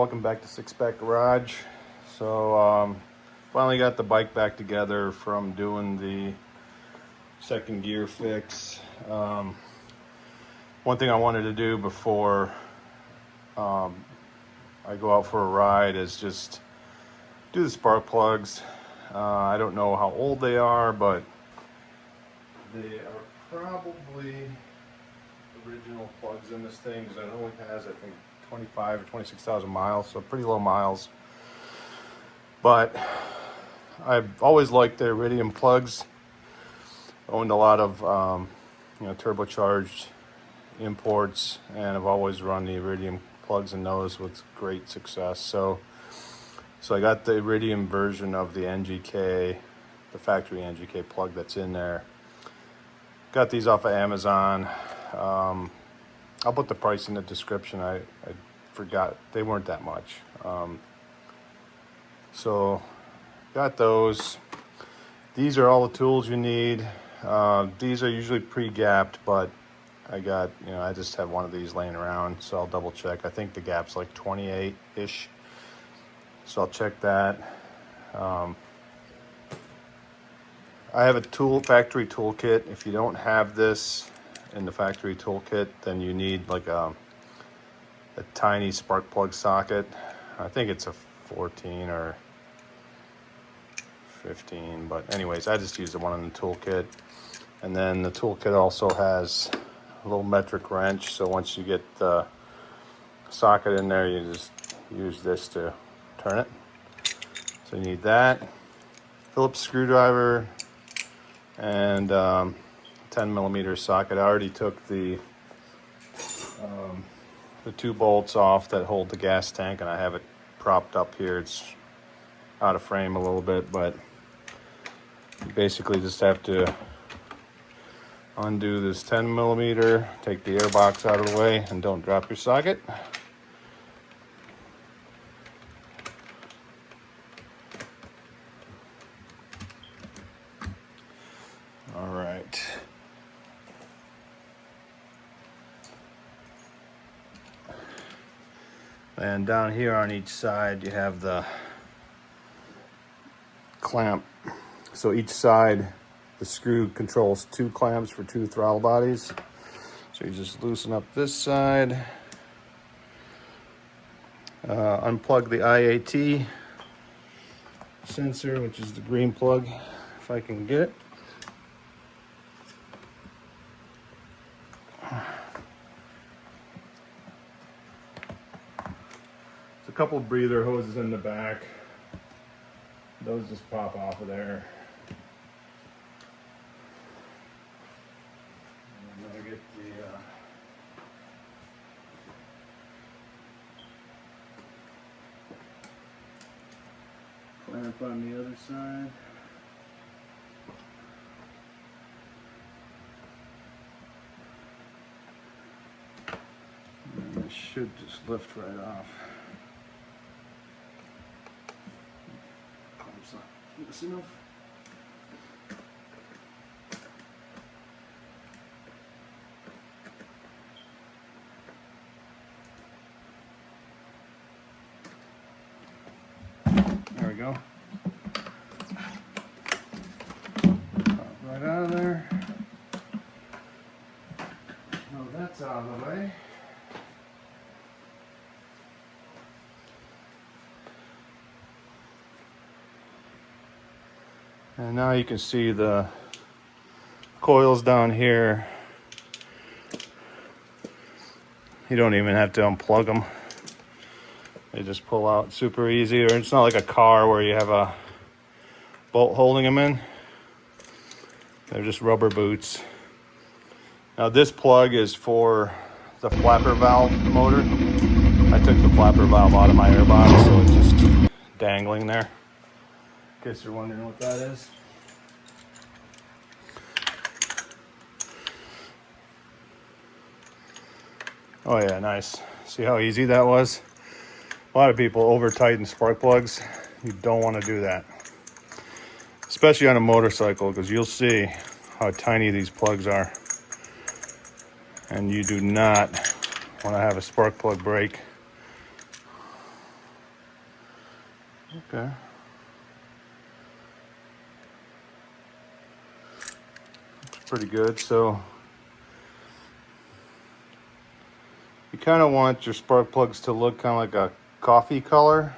welcome back to Six Pack Garage. So finally got the bike back together from doing the second gear fix. One thing I wanted to do before I go out for a ride is just do the spark plugs. I don't know how old they are, but they are probably original plugs in this thing, because it only has, I think, 25 or 26,000 miles, so pretty low miles. But I've always liked the iridium plugs. Owned a lot of turbocharged imports, and I've always run the iridium plugs in those with great success. So I got the iridium version of the NGK, the factory NGK plug that's in there. Got these off of Amazon. I'll put the price in the description. I forgot, they weren't that much. So got those. These are all the tools you need. These are usually pre-gapped, but I just have one of these laying around, so I'll double check. I think the gap's like 28-ish, so I'll check that. I have a factory toolkit. If you don't have this in the factory toolkit, then you need like a tiny spark plug socket. I think it's a 14 or 15, but anyways, I just use the one in the toolkit. And then the toolkit also has a little metric wrench, so once you get the socket in there, you just use this to turn it. So you need that, Phillips screwdriver, and 10mm socket. I already took the 2 bolts off that hold the gas tank, and I have it propped up here. It's out of frame a little bit, but you basically just have to undo this 10mm, take the air box out of the way, and don't drop your socket. All right. And down here on each side, you have the clamp. So each side, the screw controls 2 clamps for 2 throttle bodies. So you just loosen up this side, unplug the IAT sensor, which is the green plug, if I can get it. A couple breather hoses in the back. Those just pop off of there. And then I get the clamp on the other side. And it should just lift right off. Loose enough. There we go. Pop right out of there. Oh, that's out of the way. And now you can see the coils down here. You don't even have to unplug them. They just pull out super easy. Or it's not like a car where you have a bolt holding them in. They're just rubber boots. Now this plug is for the flapper valve motor. I took the flapper valve out of my airbox, so it's just dangling there. In case you're wondering what that is. Oh yeah, nice. See how easy that was? A lot of people over tighten spark plugs. You don't want to do that. Especially on a motorcycle, because you'll see how tiny these plugs are. And you do not want to have a spark plug break. Okay. Looks pretty good. So you kind of want your spark plugs to look kind of like a coffee color.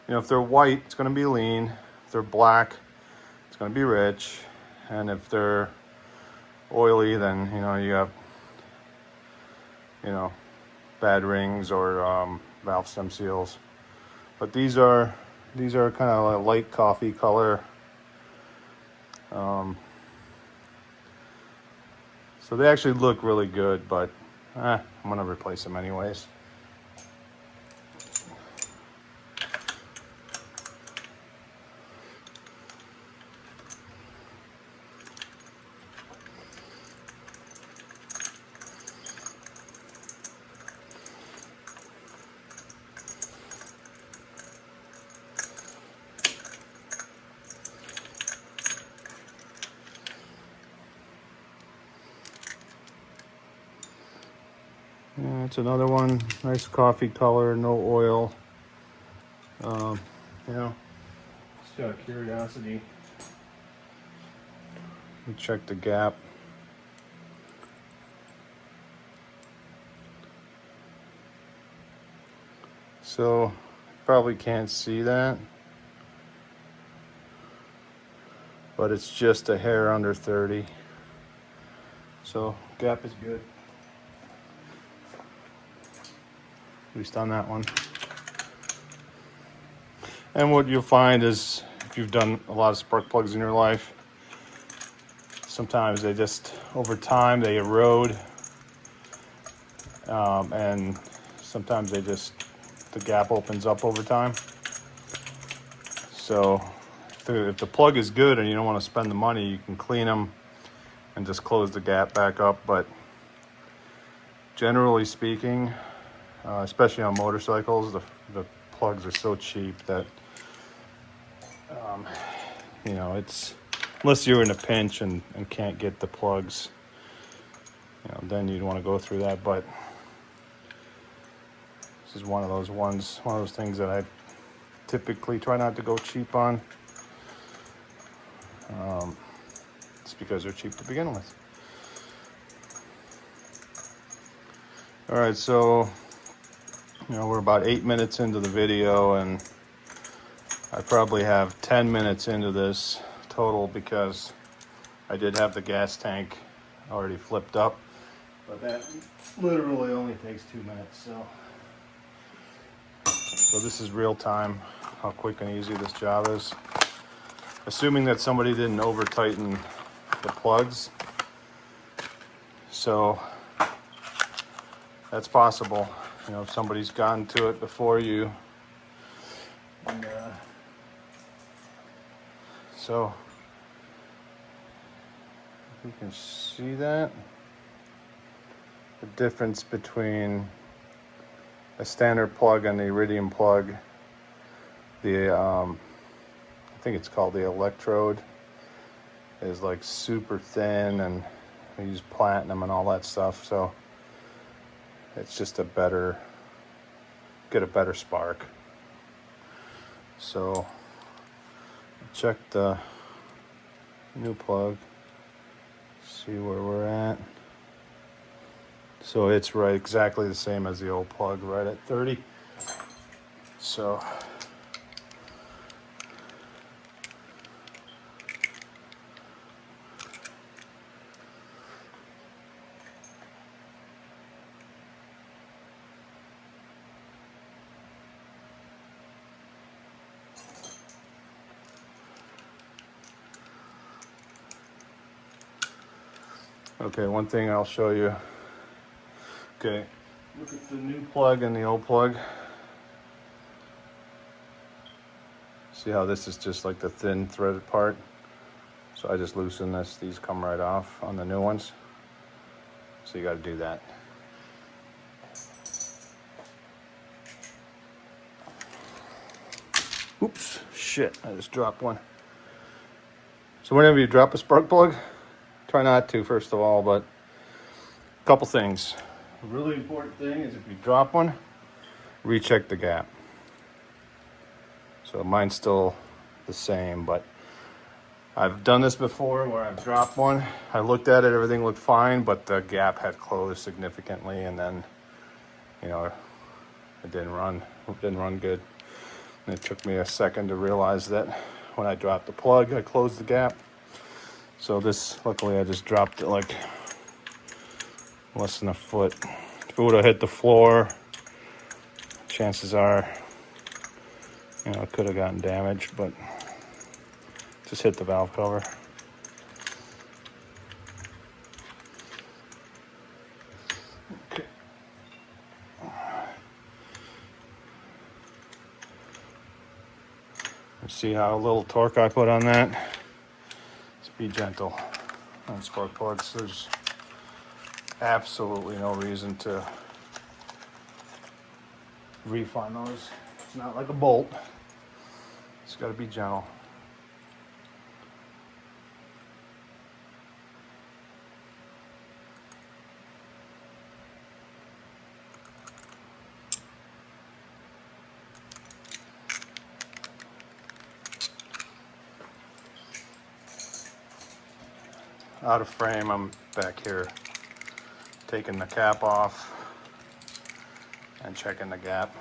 You know, if they're white, it's going to be lean. If they're black, it's going to be rich. And if they're oily, then, you know, you have, you know, bad rings or valve stem seals. But these are kind of a light coffee color. So they actually look really good, but I'm gonna replace them anyways. Yeah, it's another one, nice coffee color, no oil. You know, just out of curiosity, we check the gap. So you probably can't see that, but it's just a hair under 30. So gap is good, at least on that one. And what you'll find is, if you've done a lot of spark plugs in your life, sometimes they just, over time, they erode. And sometimes the gap opens up over time. So if the plug is good and you don't want to spend the money, you can clean them and just close the gap back up. But generally speaking, especially on motorcycles, the plugs are so cheap that you know, it's, unless you're in a pinch and can't get the plugs, you know, then you'd want to go through that. But this is one of those things that I typically try not to go cheap on. It's because they're cheap to begin with. All right, so, you know, we're about 8 minutes into the video, and I probably have 10 minutes into this total because I did have the gas tank already flipped up, but that literally only takes 2 minutes. So this is real time, how quick and easy this job is. Assuming that somebody didn't over tighten the plugs. So that's possible. You know, if somebody's gotten to it before you. And, so if you can see that, the difference between a standard plug and the iridium plug, I think it's called the electrode, is like super thin, and we use platinum and all that stuff, so it's just get a better spark. So check the new plug, see where we're at. So it's right exactly the same as the old plug, right at 30. So okay, one thing I'll show you. Okay, look at the new plug and the old plug. See how this is just like the thin threaded part? So I just loosen this, these come right off on the new ones. So you gotta do that. Oops, shit, I just dropped one. So whenever you drop a spark plug, try not to, first of all, but a couple things. A really important thing is if you drop one, recheck the gap. So mine's still the same, but I've done this before where I've dropped one. I looked at it, everything looked fine, but the gap had closed significantly, and then, you know, it didn't run good. And it took me a second to realize that when I dropped the plug, I closed the gap. So this, luckily I just dropped it like less than a foot. If it would have hit the floor, chances are, you know, it could have gotten damaged, but just hit the valve cover. Okay. See how little torque I put on that? Just be gentle on spark plugs. There's absolutely no reason to refine those. It's not like a bolt. It's got to be gentle. Out of frame, I'm back here taking the cap off and checking the gap.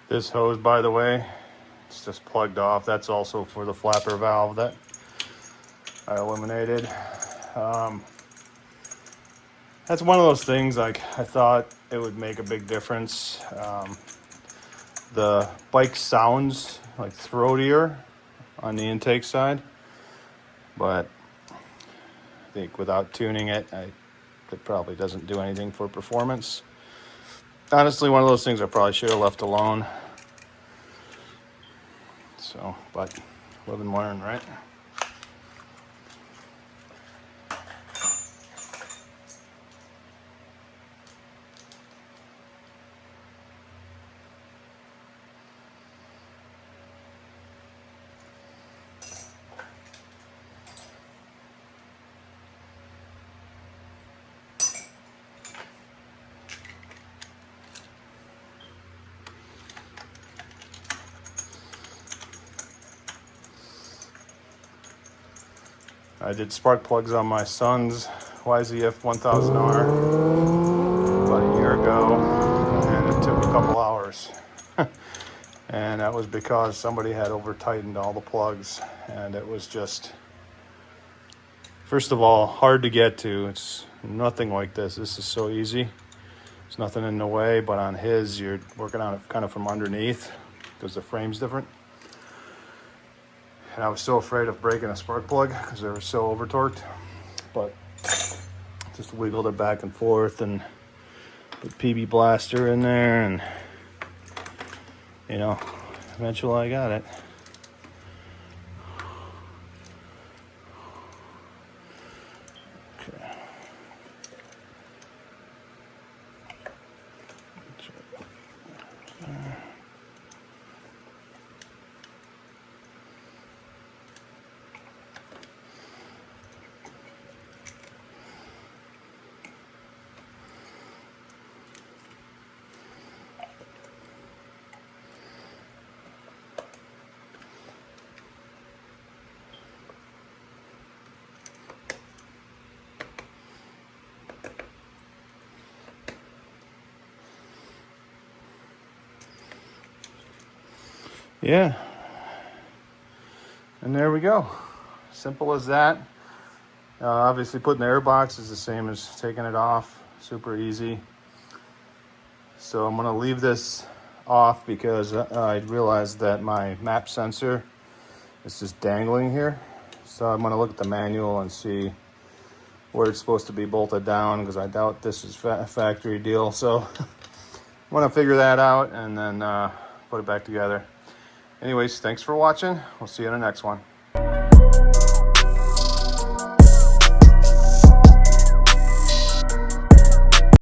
This hose, by the way, it's just plugged off. That's also for the flapper valve that I eliminated. That's one of those things, like, I thought it would make a big difference. The bike sounds like throatier on the intake side, but I think without tuning it, it probably doesn't do anything for performance. Honestly, one of those things I probably should have left alone. So, but live and learn, right? I did spark plugs on my son's YZF 1000R about a year ago, and it took a couple hours. And that was because somebody had over-tightened all the plugs, and it was just, first of all, hard to get to. It's nothing like this. This is so easy. There's nothing in the way, but on his, you're working on it kind of from underneath because the frame's different. And I was so afraid of breaking a spark plug because they were so over-torqued. But just wiggled it back and forth and put PB Blaster in there, and, you know, eventually I got it. Okay. yeah, and there we go. Simple as that. Obviously putting the air box is the same as taking it off. Super easy. So I'm going to leave this off because I realized that my map sensor is just dangling here. So I'm going to look at the manual and see where it's supposed to be bolted down, because I doubt this is a factory deal. So I'm going to figure that out and then put it back together. Anyways, thanks for watching. We'll see you in the next one.